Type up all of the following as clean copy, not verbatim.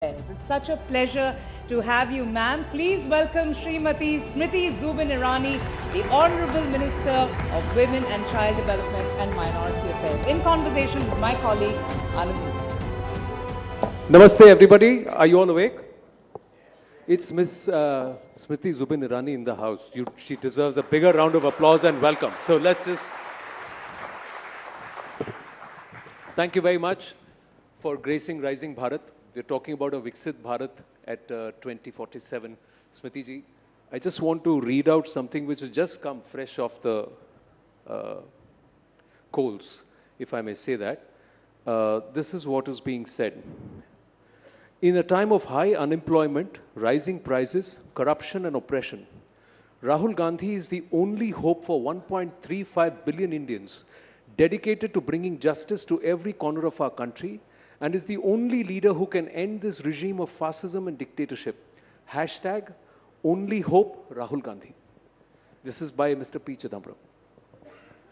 It's such a pleasure to have you, ma'am. Please welcome Srimati Smriti Zubin Irani, the Honorable Minister of Women and Child Development and Minority Affairs, in conversation with my colleague, Anand. Namaste, everybody. Are you all awake? It's Miss Smriti Zubin Irani in the house. She deserves a bigger round of applause and welcome. So let's just... Thank you very much for gracing Rising Bharat. We're talking about a Viksit Bharat at 2047. Smriti ji, I just want to read out something which has just come fresh off the coals, if I may say that. This is what is being said. In a time of high unemployment, rising prices, corruption and oppression, Rahul Gandhi is the only hope for 1.35 billion Indians dedicated to bringing justice to every corner of our country, and is the only leader who can end this regime of fascism and dictatorship. Hashtag only hope Rahul Gandhi. This is by Mr. P. Chidambaram.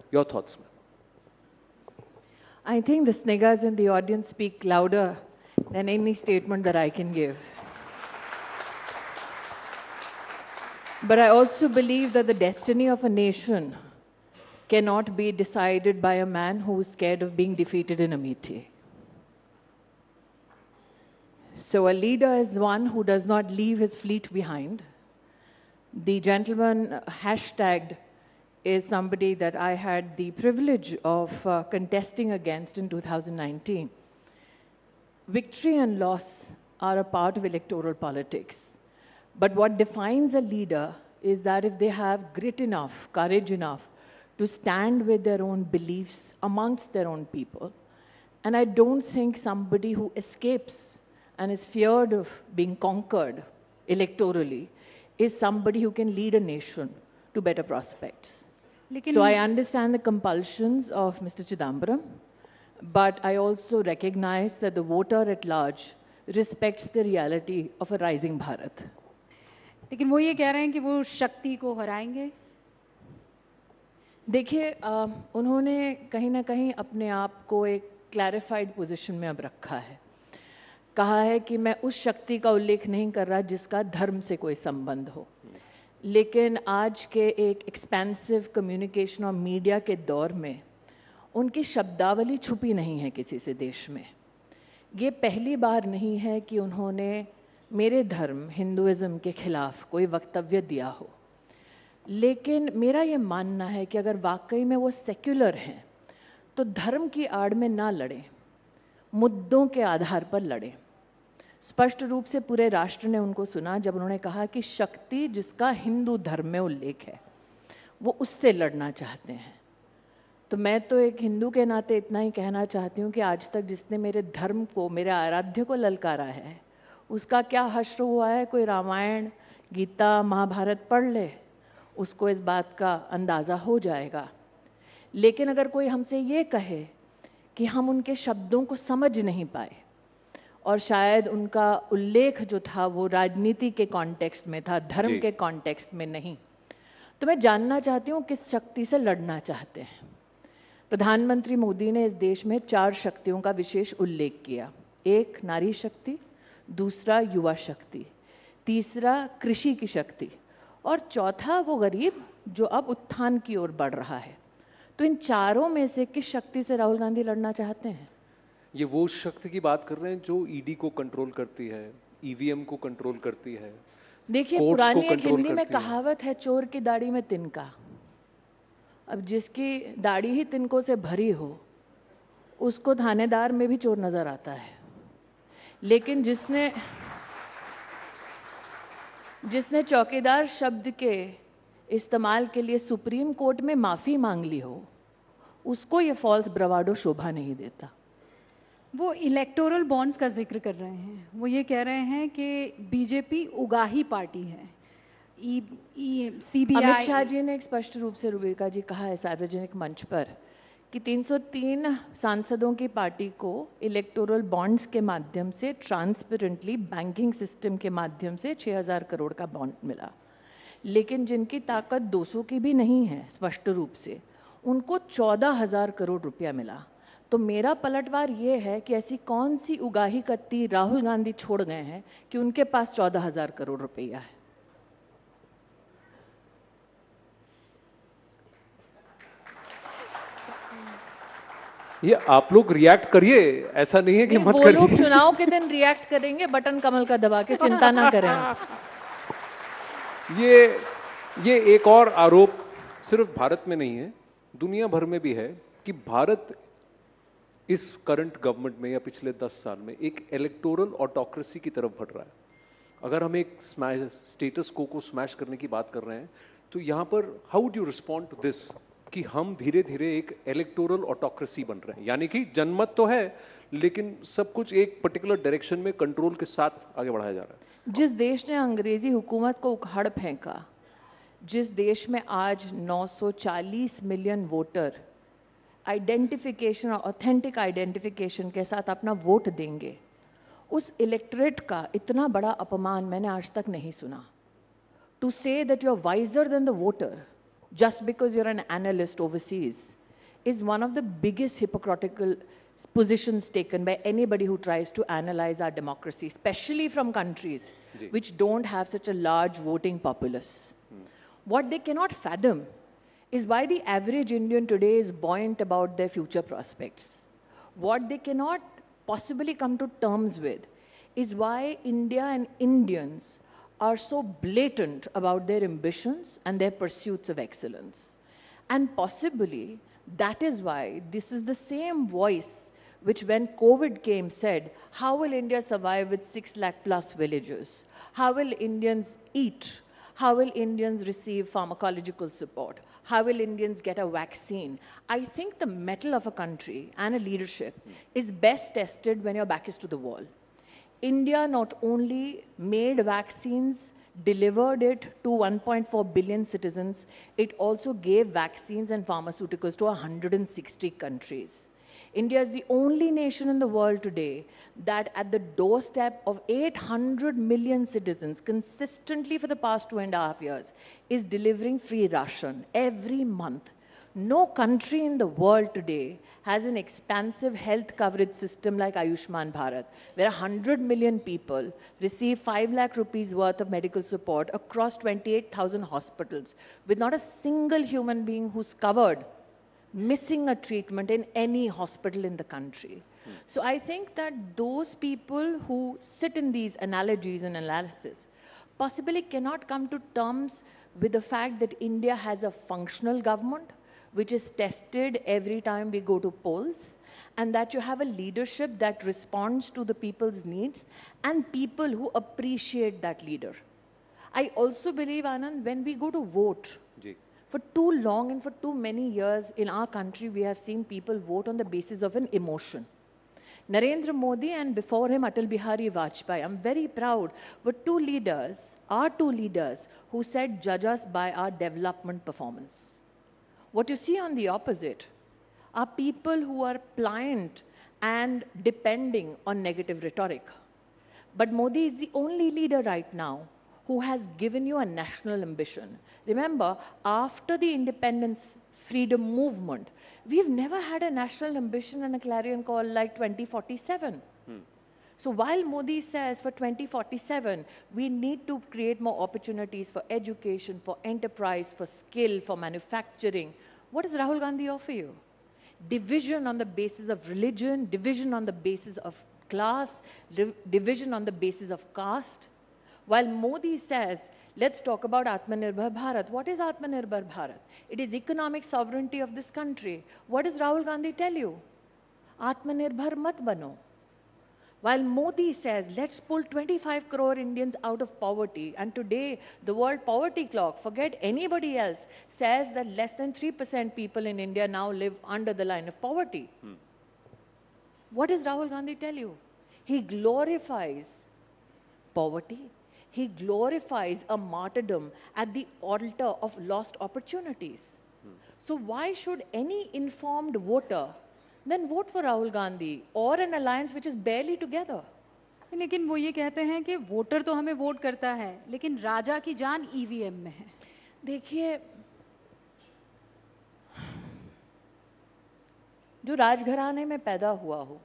Your thoughts, ma'am? I think the sniggers in the audience speak louder than any statement that I can give. But I also believe that the destiny of a nation cannot be decided by a man who is scared of being defeated in a meeting. So a leader is one who does not leave his fleet behind. The gentleman hashtagged is somebody that I had the privilege of contesting against in 2019. Victory and loss are a part of electoral politics. But what defines a leader is that if they have grit enough, courage enough to stand with their own beliefs amongst their own people. And I don't think somebody who escapes and is feared of being conquered electorally is somebody who can lead a nation to better prospects. So I understand the compulsions of Mr. Chidambaram, but I also recognize that the voter at large respects the reality of a rising Bharat. लेकिन वो ये कह रहे हैं कि वो शक्ति को हराएंगे। देखिए, उन्होंने कहीं ना कहीं अपने आप को एक क्लैरिफाइड पोजीशन में अब रखा है। कहा है कि मैं उस शक्ति का उल्लेख नहीं कर रहा जिसका धर्म से कोई संबंध हो, लेकिन आज के एक एक्सपेंसिव कम्युनिकेशन और मीडिया के दौर में उनकी शब्दावली छुपी नहीं है किसी से देश में। ये पहली बार नहीं है कि उन्होंने मेरे धर्म हिंदुइज्म के खिलाफ कोई वक्तव्य दिया हो, लेकिन मेरा ये मानना है कि अगर वाकई में वो सेक्युलर हैं तो धर्म की आड़ में ना लड़ें, मुद्दों के आधार पर लड़ें। स्पष्ट रूप से पूरे राष्ट्र ने उनको सुना जब उन्होंने कहा कि शक्ति जिसका हिंदू धर्म में उल्लेख है वो उससे लड़ना चाहते हैं। तो मैं तो एक हिंदू के नाते इतना ही कहना चाहती हूँ कि आज तक जिसने मेरे धर्म को, मेरे आराध्य को ललकारा है, उसका क्या हश्र हुआ है। कोई रामायण, गीता, महाभारत पढ़ ले, उसको इस बात का अंदाज़ा हो जाएगा। लेकिन अगर कोई हमसे ये कहे कि हम उनके शब्दों को समझ नहीं पाए और शायद उनका उल्लेख जो था वो राजनीति के कॉन्टेक्स्ट में था, धर्म के कॉन्टेक्स्ट में नहीं, तो मैं जानना चाहती हूँ किस शक्ति से लड़ना चाहते हैं। प्रधानमंत्री मोदी ने इस देश में 4 शक्तियों का विशेष उल्लेख किया। एक, नारी शक्ति, दूसरा, युवा शक्ति, तीसरा, कृषि की शक्ति, और चौथा, वो गरीब जो अब उत्थान की ओर बढ़ रहा है। तो इन चारों में से किस शक्ति से राहुल गांधी लड़ना चाहते हैं? ये वो शक्ति की बात कर रहे हैं जो ईडी को कंट्रोल करती है, ईवीएम को कंट्रोल करती है। देखिए, पुरानी एक हिंदी में कहावत है, चोर की दाढ़ी में तिनका। अब जिसकी दाढ़ी ही तिनकों से भरी हो उसको थानेदार में भी चोर नजर आता है, लेकिन जिसने चौकीदार शब्द के इस्तेमाल के लिए सुप्रीम कोर्ट में माफ़ी मांग ली हो, उसको ये फॉल्स ब्रवाडो शोभा नहीं देता। वो इलेक्टोरल बॉन्ड्स का जिक्र कर रहे हैं। वो ये कह रहे हैं कि बीजेपी उगाही पार्टी है। सीबीआई, अमित शाह जी ने एक स्पष्ट रूप से, रुबिका जी, कहा है सार्वजनिक मंच पर कि 303 सांसदों की पार्टी को इलेक्टोरल बॉन्ड्स के माध्यम से ट्रांसपेरेंटली बैंकिंग सिस्टम के माध्यम से 6000 करोड़ का बॉन्ड मिला, लेकिन जिनकी ताकत 200 की भी नहीं है स्पष्ट रूप से, उनको 14,000 करोड़ रुपया मिला। तो मेरा पलटवार ये है कि ऐसी कौन सी उगाही कत्ती राहुल गांधी छोड़ गए हैं कि उनके पास 14,000 करोड़ रुपया है। ये आप लोग रिएक्ट करिए, ऐसा नहीं है कि मत वो करिए। लोग चुनाव के दिन रिएक्ट करेंगे बटन कमल का दबा के, चिंता ना करें आप। ये एक और आरोप सिर्फ भारत में नहीं है, दुनिया भर में भी है कि भारत इस करंट गवर्नमेंट में या पिछले 10 साल में एक इलेक्टोरल ऑटोक्रेसी की तरफ बढ़ रहा है। अगर हम एक स्टेटस को स्मैश करने की बात कर रहे हैं तो यहाँ पर how would you respond to this कि हम धीरे धीरे एक इलेक्टोरल ऑटोक्रेसी बन रहे हैं, यानी कि जनमत तो है लेकिन सब कुछ एक पर्टिकुलर डायरेक्शन में कंट्रोल के साथ आगे बढ़ाया जा रहा है। जिस देश ने अंग्रेजी हुकूमत को उखाड़ फेंका, जिस देश में आज 940 मिलियन वोटर आइडेंटिफिकेशन और ऑथेंटिक आइडेंटिफिकेशन के साथ अपना वोट देंगे, उस इलेक्टोरेट का इतना बड़ा अपमान मैंने आज तक नहीं सुना। To say that you are wiser than the voter just because you're an analyst overseas is one of the biggest hypocritical positions taken by anybody who tries to analyze our democracy, especially from countries which don't have such a large voting populace. What they cannot fathom is why the average Indian today is buoyant about their future prospects. What they cannot possibly come to terms with is why India and Indians are so blatant about their ambitions and their pursuits of excellence. And possibly that is why this is the same voice which when COVID came said, how will India survive with 6 lakh plus villages? How will Indians eat? How will Indians receive pharmacological support? How will Indians get a vaccine? I think the mettle of a country and a leadership is best tested when your back is to the wall. India not only made vaccines, delivered it to 1.4 billion citizens, it also gave vaccines and pharmaceuticals to 160 countries. India is the only nation in the world today that at the doorstep of 800 million citizens consistently for the past 2.5 years is delivering free ration every month. No country in the world today has an expansive health coverage system like Ayushman Bharat, where 100 million people receive 5 lakh rupees worth of medical support across 28,000 hospitals, with not a single human being who's covered missing a treatment in any hospital in the country. So I think that those people who sit in these analogies and analysis possibly cannot come to terms with the fact that India has a functional government, which is tested every time we go to polls, and that you have a leadership that responds to the people's needs and people who appreciate that leader. I also believe, Anand, when we go to vote, for too long and for too many years in our country, we have seen people vote on the basis of an emotion. Narendra Modi and before him Atal Bihari Vajpayee, I'm very proud, were two leaders who said, judge us by our development performance. What you see on the opposite are people who are pliant and depending on negative rhetoric. But Modi is the only leader right now who has given you a national ambition. Remember, after the independence freedom movement, we've never had a national ambition and a clarion call like 2047. So while Modi says for 2047, we need to create more opportunities for education, for enterprise, for skill, for manufacturing, what does Rahul Gandhi offer you? Division on the basis of religion, division on the basis of class, division on the basis of caste. While Modi says, let's talk about Atmanirbhar Bharat. What is Atmanirbhar Bharat? It is economic sovereignty of this country. What does Rahul Gandhi tell you? Atmanirbhar mat bano. While Modi says, let's pull 25 crore Indians out of poverty, and today the World Poverty Clock, forget anybody else, says that less than 3% people in India now live under the line of poverty. What does Rahul Gandhi tell you? He glorifies poverty. He glorifies a martyrdom at the altar of lost opportunities. So why should any informed voter then vote for Rahul Gandhi or an alliance which is barely together? लेकिन वो ये कहते हैं कि voter तो हमें vote करता है, लेकिन राजा की जान ईवीएम में है। देखिए, जो राजघराने में पैदा हुआ हो,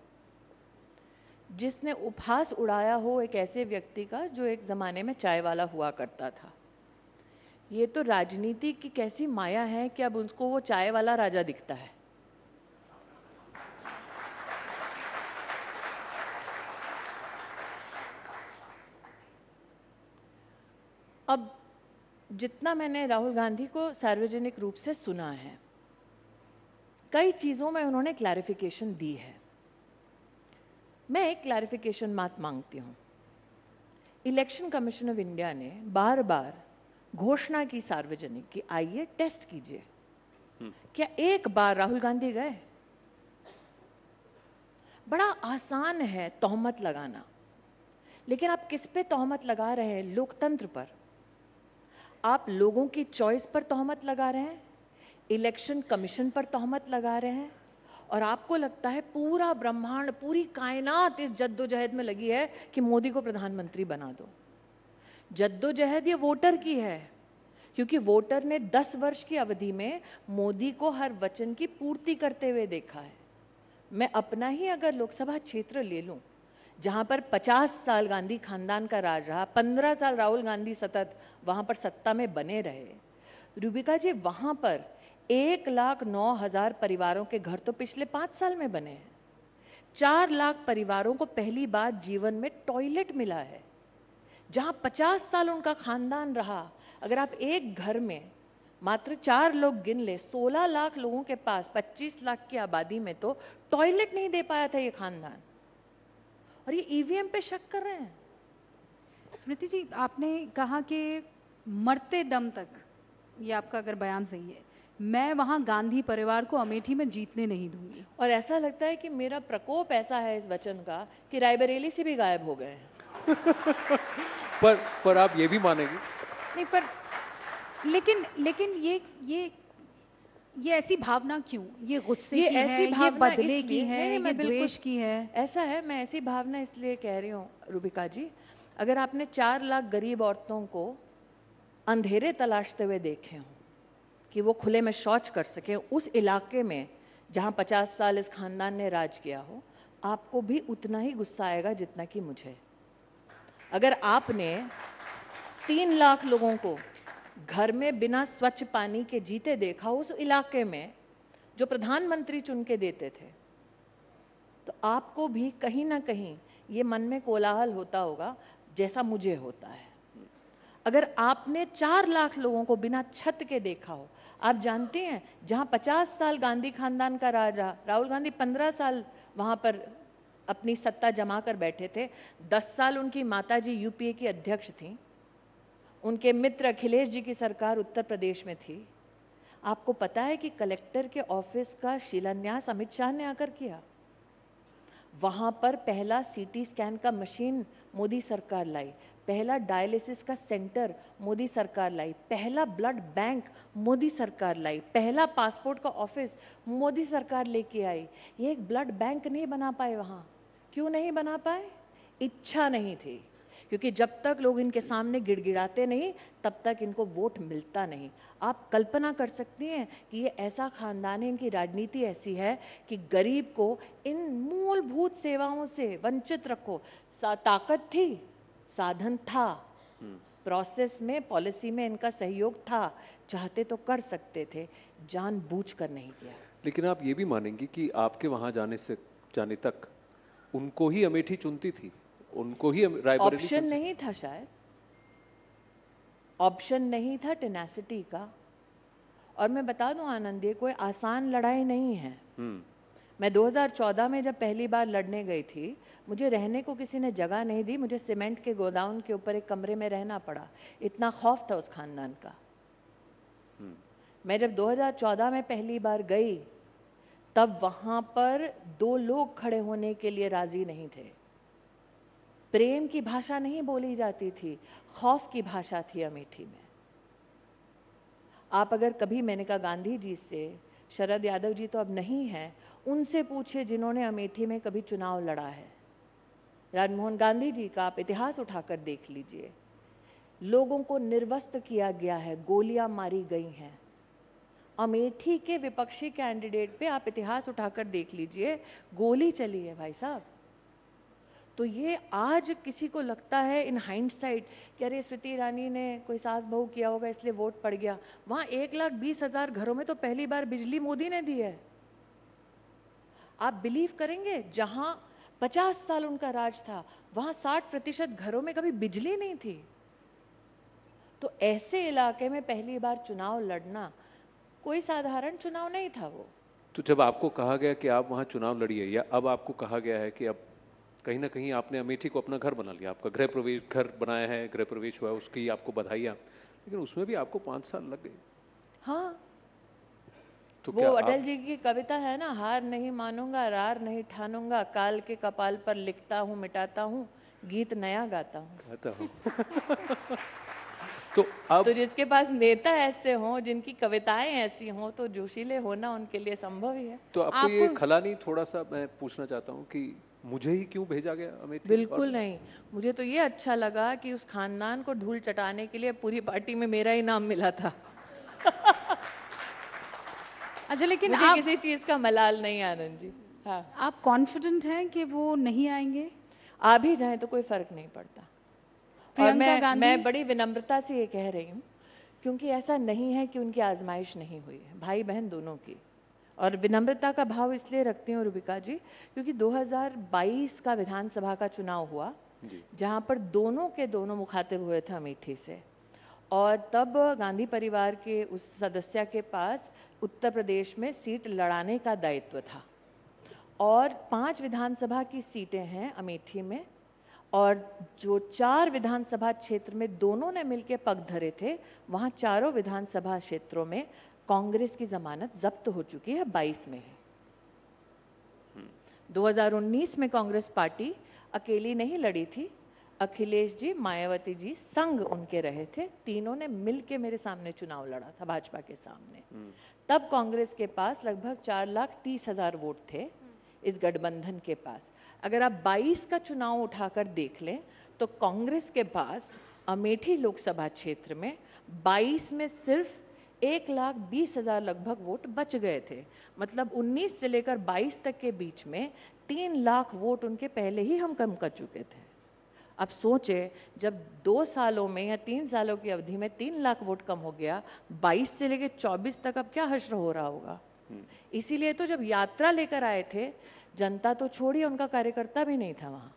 जिसने उपहास उड़ाया हो एक ऐसे व्यक्ति का जो एक ज़माने में चाय वाला हुआ करता था। ये तो राजनीति की कैसी माया है कि अब उसको वो चाय वाला राजा दिखता है। अब जितना मैंने राहुल गांधी को सार्वजनिक रूप से सुना है, कई चीज़ों में उन्होंने क्लैरिफिकेशन दी है। मैं एक क्लैरिफिकेशन बात मांगती हूँ। इलेक्शन कमीशन ऑफ इंडिया ने बार बार घोषणा की सार्वजनिक कि आइए टेस्ट कीजिए। क्या एक बार राहुल गांधी गए? बड़ा आसान है तोहमत लगाना, लेकिन आप किस पे तोहमत लगा रहे हैं? लोकतंत्र पर। आप लोगों की चॉइस पर तोहमत लगा रहे हैं, इलेक्शन कमीशन पर तोहमत लगा रहे हैं, और आपको लगता है पूरा ब्रह्मांड, पूरी कायनात इस जद्दोजहद में लगी है कि मोदी को प्रधानमंत्री बना दो। जद्दोजहद ये वोटर की है, क्योंकि वोटर ने 10 वर्ष की अवधि में मोदी को हर वचन की पूर्ति करते हुए देखा है। मैं अपना ही अगर लोकसभा क्षेत्र ले लूं, जहां पर 50 साल गांधी खानदान का राज रहा, 15 साल राहुल गांधी सतत वहां पर सत्ता में बने रहे, रूबिका जी, वहां पर 1,09,000 परिवारों के घर तो पिछले 5 साल में बने हैं। 4 लाख परिवारों को पहली बार जीवन में टॉयलेट मिला है। जहां 50 साल उनका खानदान रहा, अगर आप एक घर में मात्र 4 लोग गिन ले, 16 लाख लोगों के पास 25 लाख की आबादी में तो टॉयलेट नहीं दे पाया था ये खानदान, और ये ईवीएम पे शक कर रहे हैं। स्मृति जी, आपने कहा कि मरते दम तक, ये आपका अगर बयान सही है, मैं वहाँ गांधी परिवार को अमेठी में जीतने नहीं दूंगी। और ऐसा लगता है कि मेरा प्रकोप ऐसा है इस वचन का कि रायबरेली से भी गायब हो गए हैं। पर आप ये भी मानेंगे? नहीं, पर लेकिन ये ऐसी भावना क्यों? ये गुस्से की है, ये बदले की है, ये द्वेष की है? ऐसा है, मैं ऐसी भावना इसलिए कह रही हूँ रूबिका जी, अगर आपने 4 लाख गरीब औरतों को अंधेरे तलाशते हुए देखे हों कि वो खुले में शौच कर सकें उस इलाके में जहाँ 50 साल इस खानदान ने राज किया हो, आपको भी उतना ही गुस्सा आएगा जितना कि मुझे। अगर आपने 3 लाख लोगों को घर में बिना स्वच्छ पानी के जीते देखा उस इलाके में जो प्रधानमंत्री चुन के देते थे, तो आपको भी कहीं ना कहीं ये मन में कोलाहल होता होगा जैसा मुझे होता है। अगर आपने 4 लाख लोगों को बिना छत के देखा हो, आप जानते हैं जहां 50 साल गांधी खानदान का राज रहा, राहुल गांधी 15 साल वहां पर अपनी सत्ता जमा कर बैठे थे। 10 साल उनकी माताजी यूपीए की अध्यक्ष थीं, उनके मित्र अखिलेश जी की सरकार उत्तर प्रदेश में थी। आपको पता है कि कलेक्टर के ऑफिस का शिलान्यास अमित शाह ने आकर किया। वहाँ पर पहला सीटी स्कैन का मशीन मोदी सरकार लाई, पहला डायलिसिस का सेंटर मोदी सरकार लाई, पहला ब्लड बैंक मोदी सरकार लाई, पहला पासपोर्ट का ऑफिस मोदी सरकार लेके आई। ये एक ब्लड बैंक नहीं बना पाए वहाँ। क्यों नहीं बना पाए? इच्छा नहीं थी, क्योंकि जब तक लोग इनके सामने गिड़गिड़ाते नहीं तब तक इनको वोट मिलता नहीं। आप कल्पना कर सकती हैं कि ये ऐसा खानदान है, इनकी राजनीति ऐसी है कि गरीब को इन मूलभूत सेवाओं से वंचित रखो। ताकत थी, साधन था, प्रोसेस में, पॉलिसी में इनका सहयोग था, चाहते तो कर सकते थे, जानबूझकर नहीं किया। लेकिन आप ये भी मानेंगी कि आपके वहाँ जाने तक उनको ही अमेठी चुनती थी, उनको ही रायबरेली ऑप्शन नहीं था, शायद ऑप्शन नहीं था टेनेसिटी का। और मैं बता दूं आनंद, ये कोई आसान लड़ाई नहीं है। मैं 2014 में जब पहली बार लड़ने गई थी, मुझे रहने को किसी ने जगह नहीं दी, मुझे सीमेंट के गोदाम के ऊपर एक कमरे में रहना पड़ा, इतना खौफ था उस खानदान का। मैं जब 2014 में पहली बार गई तब वहां पर 2 लोग खड़े होने के लिए राजी नहीं थे। प्रेम की भाषा नहीं बोली जाती थी, खौफ की भाषा थी अमेठी में। आप अगर कभी, मैंने कहा गांधी जी से, शरद यादव जी तो अब नहीं हैं, उनसे पूछे जिन्होंने अमेठी में कभी चुनाव लड़ा है, राजमोहन गांधी जी का आप इतिहास उठाकर देख लीजिए। लोगों को निर्वस्त्र किया गया है, गोलियां मारी गई हैं। अमेठी के विपक्षी कैंडिडेट पे आप इतिहास उठाकर देख लीजिए, गोली चली है भाई साहब। तो ये आज किसी को लगता है इन हाइंडसाइट कि अरे स्मृति ईरानी ने कोई सास बहू किया होगा इसलिए वोट पड़ गया। वहाँ 1,20,000 घरों में तो पहली बार बिजली मोदी ने दी है। आप बिलीव करेंगे, जहाँ 50 साल उनका राज था वहाँ 60% घरों में कभी बिजली नहीं थी। तो ऐसे इलाके में पहली बार चुनाव लड़ना कोई साधारण चुनाव नहीं था वो। तो जब आपको कहा गया कि आप वहाँ चुनाव लड़िए, या अब आपको कहा गया है कि अब कहीं ना कहीं आपने अमेठी को अपना घर बना लिया, आपका गृह प्रवेश घर बनाया है, गृह प्रवेश हुआ है, उसकी आपको बधाइयाँ, लेकिन उसमें भी आपको 5 साल लग गए। हाँ, तो वो अटल जी की कविता है ना, हार नहीं मानूंगा, रार नहीं ठानूंगा, काल के कपाल पर लिखता हूँ मिटाता हूँ, गीत नया गाता हूँ। तो अब तो जिसके पास नेता ऐसे हों, जिनकी कविताएं ऐसी हों, तो जोशीले होना उनके लिए संभव ही है। तो आपको ये खला नहीं, थोड़ा सा मैं पूछना चाहता हूँ कि मुझे ही क्यों भेजा गया अमेठी? बिल्कुल नहीं, मुझे तो ये अच्छा लगा कि उस खानदान को धूल चटाने के लिए पूरी पार्टी में मेरा ही नाम मिला था। अच्छा, लेकिन मुझे आप किसी चीज का मलाल नहीं, आनंद जी। हाँ, आप कॉन्फिडेंट हैं कि वो नहीं आएंगे? आ भी जाए तो कोई फर्क नहीं पड़ता। और मैं बड़ी विनम्रता से ये कह रही हूँ, क्योंकि ऐसा नहीं है कि उनकी आजमाइश नहीं हुई है, भाई बहन दोनों की। और विनम्रता का भाव इसलिए रखती हूँ रूबिका जी, क्योंकि 2022 का विधानसभा का चुनाव हुआ, जहाँ पर दोनों के दोनों मुखातिब हुए थे अमेठी से, और तब गांधी परिवार के उस सदस्य के पास उत्तर प्रदेश में सीट लड़ाने का दायित्व था। और 5 विधानसभा की सीटें हैं अमेठी में, और जो 4 विधानसभा क्षेत्र में दोनों ने मिलकर पग धरे थे, वहाँ चारों विधानसभा क्षेत्रों में कांग्रेस की जमानत जब्त हो चुकी है, 22 में है। 2019 में कांग्रेस पार्टी अकेली नहीं लड़ी थी, अखिलेश जी, मायावती जी संग उनके रहे थे, तीनों ने मिलके मेरे सामने चुनाव लड़ा था भाजपा के सामने। तब कांग्रेस के पास लगभग 4,30,000 वोट थे इस गठबंधन के पास। अगर आप 22 का चुनाव उठाकर देख लें तो कांग्रेस के पास अमेठी लोकसभा क्षेत्र में 22 में सिर्फ 1,20,000 लगभग वोट बच गए थे। मतलब 19 से लेकर 22 तक के बीच में 3 लाख वोट उनके पहले ही हम कम कर चुके थे। अब सोचे, जब 2 सालों में या 3 सालों की अवधि में 3 लाख वोट कम हो गया, 22 से लेकर 24 तक अब क्या हश्र हो रहा होगा। इसीलिए तो जब यात्रा लेकर आए थे, जनता तो छोड़िए, उनका कार्यकर्ता भी नहीं था वहाँ।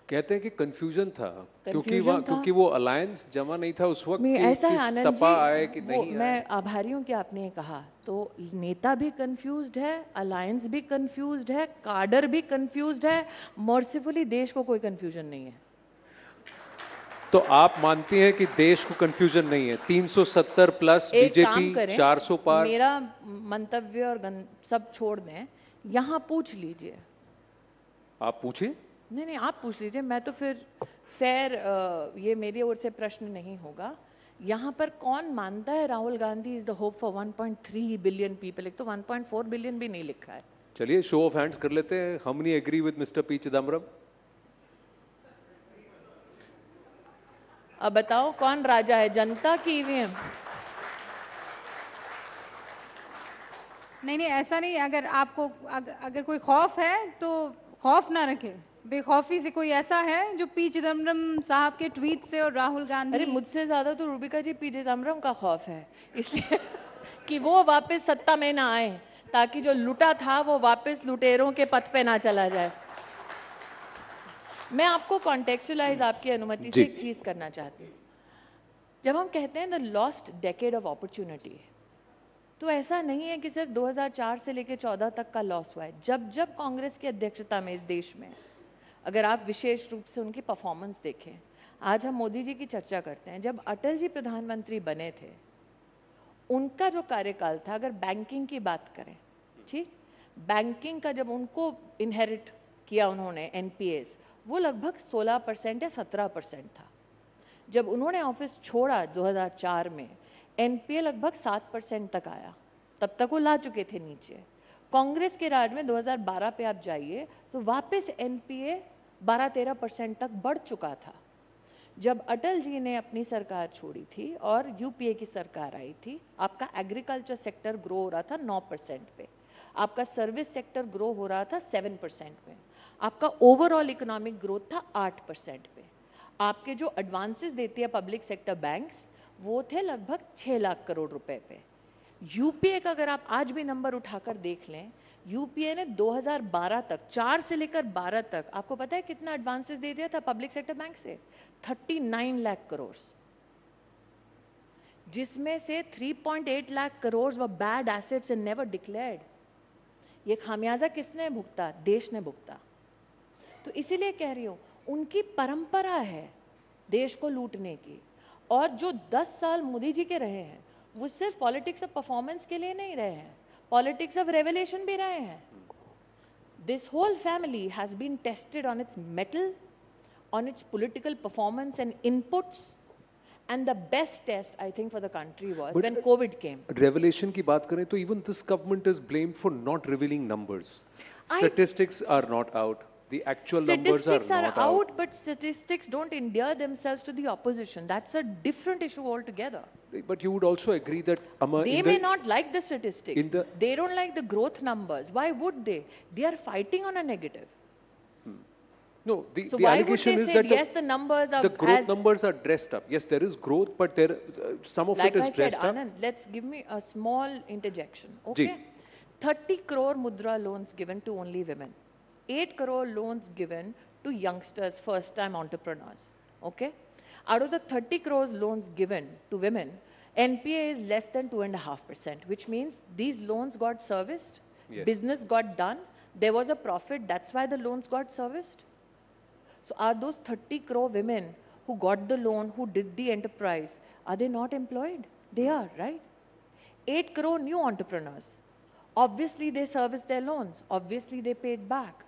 कहते हैं कि कंफ्यूजन था, क्योंकि वो अलायंस जमा नहीं था उस वक्त कि ऐसा है आनंद सपा जी, आए कि नहीं आए। मैं आभारी हूँ कि आपने ये कहा। तो नेता भी कंफ्यूज्ड है, अलायंस भी कंफ्यूज्ड है, काडर भी कंफ्यूज्ड है। मर्सीफुली देश को कोई कंफ्यूजन नहीं है। तो आप मानती हैं कि देश को कंफ्यूजन नहीं है? 370 प्लस बीजेपी 400 पार। मेरा मंतव्य और सब छोड़ दें, यहाँ पूछ लीजिए। आप पूछिए। नहीं, आप पूछ लीजिए, मैं तो फिर फेयर, ये मेरी ओर से प्रश्न नहीं होगा। यहाँ पर कौन मानता है Rahul Gandhi is the hope for 1.3 billion people? एक तो 1.4 बिलियन भी नहीं लिखा है। चलिए शो ऑफ हैंड्स कर लेते हैं। हम नहीं agree with mister P Chidambaram. अब बताओ कौन राजा है, जनता की ईवीएम? नहीं, ऐसा नहीं। अगर आपको अगर कोई खौफ है तो खौफ ना रखे। बेखौफी से कोई ऐसा है जो पी चिदम्बरम साहब के ट्वीट से और राहुल गांधी। अरे मुझसे ज्यादा तो रूबिका जी पी चिदम्बरम का खौफ है, इसलिए कि वो वापस सत्ता में ना आए, ताकि जो लुटा था वो वापस लुटेरों के पथ पे ना चला जाए। मैं आपको कॉन्टेक्चुअलाइज आपकी अनुमति से एक चीज करना चाहती हूँ। जब हम कहते हैं the lost decade of opportunity, तो ऐसा नहीं है कि सिर्फ 2004 से लेकर 14 तक का लॉस हुआ है। जब जब कांग्रेस की अध्यक्षता में इस देश में, अगर आप विशेष रूप से उनकी परफॉर्मेंस देखें, आज हम मोदी जी की चर्चा करते हैं, जब अटल जी प्रधानमंत्री बने थे, उनका जो कार्यकाल था, अगर बैंकिंग की बात करें, ठीक, बैंकिंग का जब उनको इनहेरिट किया उन्होंने एनपीएस, वो लगभग 16% या 17% था। जब उन्होंने ऑफिस छोड़ा 2004 में, एनपीए लगभग 7% तक आया, तब तक वो ला चुके थे नीचे। कांग्रेस के राज में 2012 पे आप जाइए तो वापस एनपीए 12-13% तक बढ़ चुका था। जब अटल जी ने अपनी सरकार छोड़ी थी और यूपीए की सरकार आई थी, आपका एग्रीकल्चर सेक्टर ग्रो हो रहा था 9% पे, आपका सर्विस सेक्टर ग्रो हो रहा था 7% पे, आपका ओवरऑल इकोनॉमिक ग्रोथ था 8% पे। आपके जो एडवांसेस देती है पब्लिक सेक्टर बैंक्स वो थे लगभग 6 लाख करोड़ रुपए पे। यूपीए का अगर आप आज भी नंबर उठाकर देख लें, यूपीए ने 2012 तक, 4 से लेकर 12 तक, आपको पता है कितना एडवांसेस दे दिया था पब्लिक सेक्टर बैंक से? 39 लाख करोड़, जिसमें से 3.8 लाख करोड़ व bad assets and never declared. ये खामियाजा किसने भुगता? देश ने भुगता। तो इसीलिए कह रही हूँ, उनकी परंपरा है देश को लूटने की, और जो 10 साल मोदी जी के रहे हैं वो सिर्फ पॉलिटिक्स ऑफ परफॉर्मेंस के लिए नहीं रहे हैं, पॉलिटिक्स ऑफ रेवोल्यूशन भी रहे हैं। This whole family has been tested on its mettle, on its political performance and inputs, and the best test I think for the country was when COVID came. Revelation की बात करें तो even this government is blamed for not revealing numbers. Statistics are not out. The actual numbers are not out. But statistics don't endear themselves to the opposition. That's a different issue altogether. But you would also agree that they may not like the statistics. They don't like the growth numbers. Why would they? They are fighting on a negative. No, the allegation is that yes, the numbers are the growth numbers are dressed up. Yes, there is growth, but there some of it is dressed up. Like I said, Anand, let's give me a small interjection. Okay, 30 crore mudra loans given to only women, 8 crore loans given to youngsters, first-time entrepreneurs. Okay, out of the 30 crore loans given to women, NPA is less than 2.5%, which means these loans got serviced, business got done, there was a profit. That's why the loans got serviced. So are those 30 crore women who got the loan, who did the enterprise, are they not employed? They are, right? 8 crore new entrepreneurs. Obviously they serviced their loans. Obviously they paid back.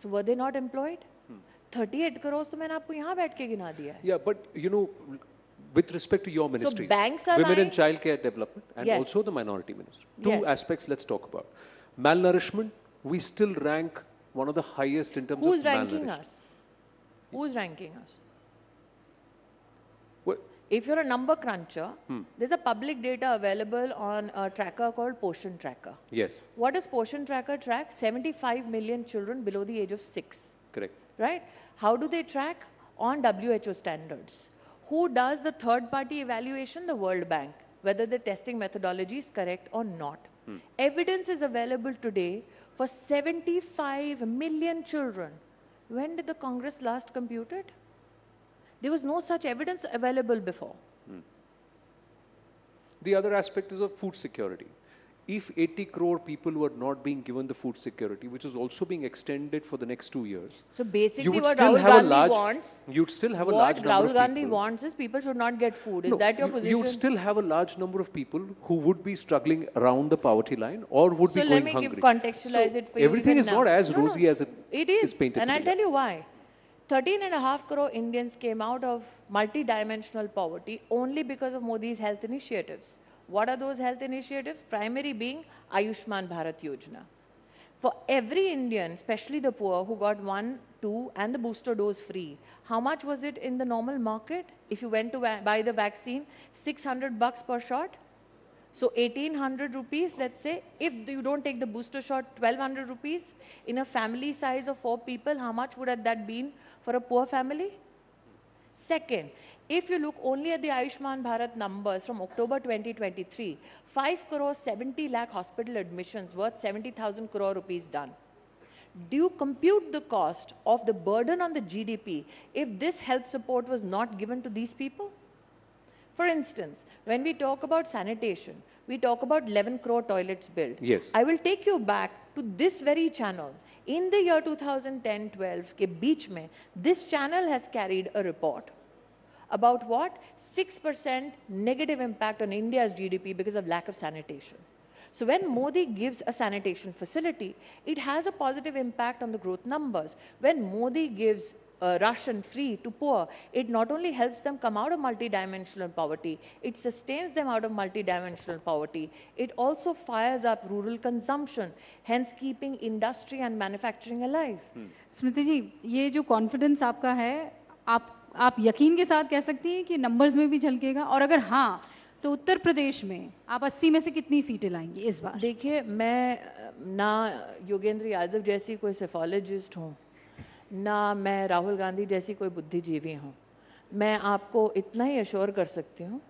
So were they not employed? 38 crores तो मैंने आपको यहाँ बैठ के गिना दिया है. Yeah, but you know, with respect to your ministries, so banks are Women and Child Care Development and also the Minority Ministry. Two aspects let's talk about. Malnourishment, we still rank one of the highest in terms of malnourishment. Who's ranking us? Who's ranking us? Well, if you're a number cruncher, there's a public data available on a tracker called Poshan Tracker. Yes. What does Poshan Tracker track? 75 million children below the age of 6. Correct. Right? How do they track? On WHO standards. Who does the third-party evaluation? The World Bank. Whether the testing methodology is correct or not. Evidence is available today for 75 million children. When did the Congress last compute it? There was no such evidence available before. The other aspect is of food security. If 80 crore people were not being given the food security, which is also being extended for the next 2 years. So basically what Rahul Gandhi wants, you'd still have a large number of people. What Rahul Gandhi wants is people should not get food. Is that your position? You'd still have a large number of people who would be struggling around the poverty line or would be going hungry. So let me contextualize it for you. Everything is not as rosy as it is painted. And I'll tell you why. 13.5 crore Indians came out of multi-dimensional poverty only because of Modi's health initiatives. What are those health initiatives? Primary being Ayushman Bharat Yojana. For every Indian, especially the poor, who got 1, 2 and the booster dose free, how much was it in the normal market? If you went to buy the vaccine, $600 per shot. So 1,800 rupees, let's say. If you don't take the booster shot, 1,200 rupees. In a family size of 4 people, how much would that been for a poor family? Second, if you look only at the Ayushman Bharat numbers from October 2023, 5 crore 70 lakh hospital admissions worth 70,000 crore rupees done. Do you compute the cost of the burden on the GDP if this health support was not given to these people? For instance, when we talk about sanitation, we talk about 11 crore toilets built. Yes. I will take you back to this very channel. In the year 2010-12 ke beech mein, this channel has carried a report about what? 6% negative impact on India's GDP because of lack of sanitation. So when Modi gives a sanitation facility, it has a positive impact on the growth numbers. When Modi gives ration free to poor, it not only helps them come out of multidimensional poverty, it sustains them out of multidimensional poverty. It also fires up rural consumption, hence keeping industry and manufacturing alive. स्मृति जी, ये जो confidence आपका है, आप आप यकीन के साथ कह सकती हैं कि नंबर्स में भी झलकेगा, और अगर हाँ तो उत्तर प्रदेश में आप 80 में से कितनी सीटें लाएंगी इस बार? देखिए, मैं ना योगेंद्र यादव जैसी कोई सेफोलॉजिस्ट हूँ, ना मैं राहुल गांधी जैसी कोई बुद्धिजीवी हूँ। मैं आपको इतना ही अश्योर कर सकती हूँ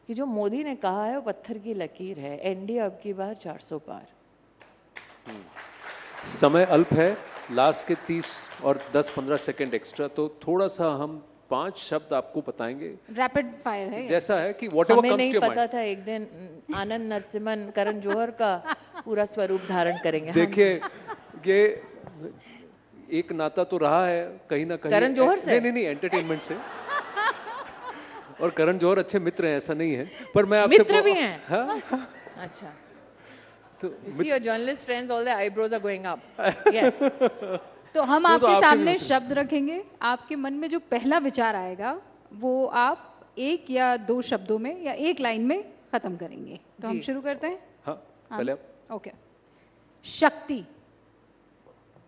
कि जो मोदी ने कहा है वो पत्थर की लकीर है। एनडीए अब की बार 400 पार। समय अल्प है, लास्ट के 30 और 10-15 सेकंड एक्स्ट्रा, तो थोड़ा सा हम 5 शब्द आपको बताएंगे। रैपिड फायर है जैसा है कि व्हाटएवर हमें कम्स नहीं टू योर पता माइंड। था एक दिन आनंद नरसिम्हन करण जौहर का पूरा स्वरूप धारण करेंगे। देखिए, ये एक नाता तो रहा है कहीं ना कहीं करण जौहर से? नहीं, एंटरटेनमेंट से। और करण जौहर अच्छे मित्र हैं, ऐसा नहीं है, पर मैं आपसे मित्र भी हैं? हाँ, अच्छा, तो you see your journalist friends, all their eyebrows are going up. Yes. तो हम वो तो आपके आपके सामने भी शब्द रखेंगे, आपके मन में जो पहला विचार आएगा वो आप 1 या 2 शब्दों में या 1 लाइन में खत्म करेंगे। तो हम जी। शुरू करते हैं। हाँ, पहले आप। ओके। शक्ति।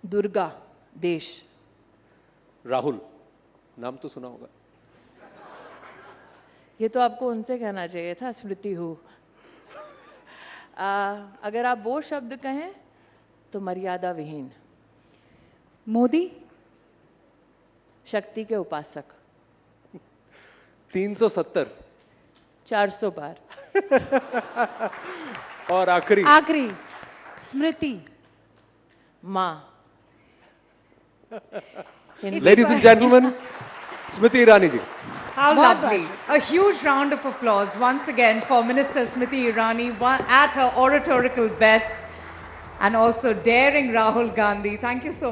दुर्गा। देश। राहुल, नाम तो सुना होगा। ये तो आपको उनसे कहना चाहिए था, स्मृति हूँ। अगर आप वो शब्द कहें तो मर्यादा विहीन। मोदी। शक्ति के उपासक। 370। 400 पार। और आखिरी आखिरी स्मृति। माँ। Ladies and gentleman, Smriti Irani ji. How बहुत lovely. A huge round of applause once again for Minister Smriti Irani at her oratorical best and also daring Rahul Gandhi. Thank you so much.